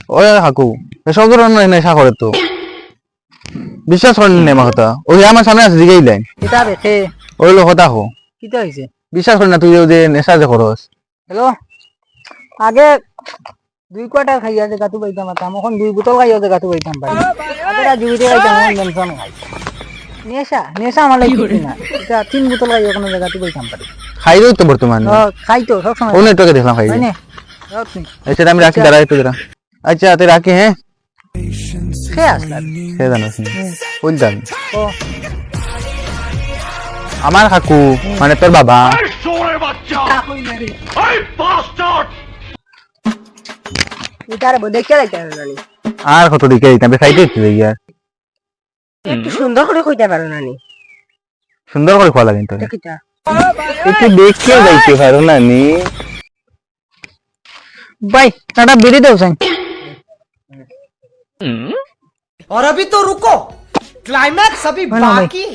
ওই হাকু এসব ধরনের নেশা করে তো বিশ্বাস করেন না আমার কথা ওই আমার সামনে আছে দিকেই লাইন কিতা বেখে ওই লোক কথা হো কিতা হইছে বিশ্বাস করেন না তুই যে নেশা যে করস হ্যালো আগে 2 কোয়ার্টার খাইয়া যে গাতু পাইতাম আতাম এখন 2 বোতল খাইয়া যে গাতু পাইতাম পারি আগে জুইতে খাইতাম মেনশন খাই নেশা নেশা আমার লাগি ঠিক না এটা 3 বোতল খাইয়া কোনো জায়গাতে পাইতাম পারি খাইলেও তো বর্তমানে খাই তো সব সময় ও নেটওয়ার্কে দেখলাম খাই হয় না রাখছি আচ্ছা আমি রাখি দাঁড়াই তো জরা আচ্ছা তে রাখি হ্যাঁ সে আসলা সে জানাস বলতাম ও আমার কাকু মানে তোর বাবা এটার দেখে যাইতে পারো আর কত দিকে দিতাম খাইতে ইচ্ছে দেখি আর একটু সুন্দর করে কইতে পারো নানি সুন্দর করে খোয়া লাগে তো কিতা একটু দেখে যাইতে পারো না নি ভাই টাটা বেরি দাও সাইন और अभी तो रुको क्लाइमैक्स अभी बाकी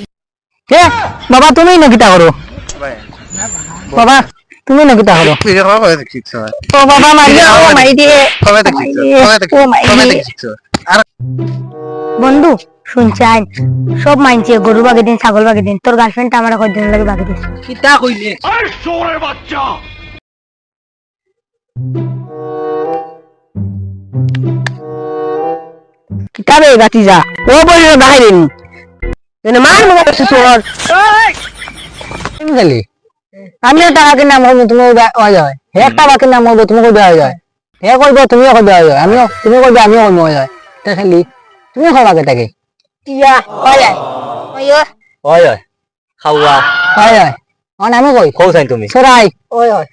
কে বাবা তুমি না কিতা করো বাবা তুমি না কিতা করো ও বাবা মারিয়া ও মাই দিয়ে বন্ধু শুনছেন সব মানছে গরু বাগে দিন ছাগল বাগে দিন তোর গার্লফ্রেন্ড আমার কয়দিন লাগে বাগে দিস কিতা কইলে কিতাবে বাতিজা ও বলি বাহিরিন এনে মার মগা সুসর গেলি আমি টাকা কিনা মগ তুমি হয়ে যায় একটা বাকি নাম মগ তুমি কই দেওয়া যায় হে কইব তুমিও কই দেওয়া যায় আমিও তুমি কইবে আমিও কই হয়ে যায় তা খালি তুমি খাওয়া তাকে ইয়া হয় যায় ওই ওই খাওয়া হয় হয় অন আমি কই কও চাই তুমি সরাই ওই ওই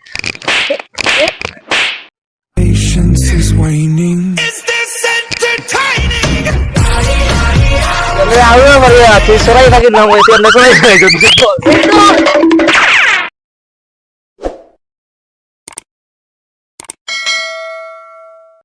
Patience is waning. আরো বড় আছে সরাই থাকি নাম হইছে না সরাই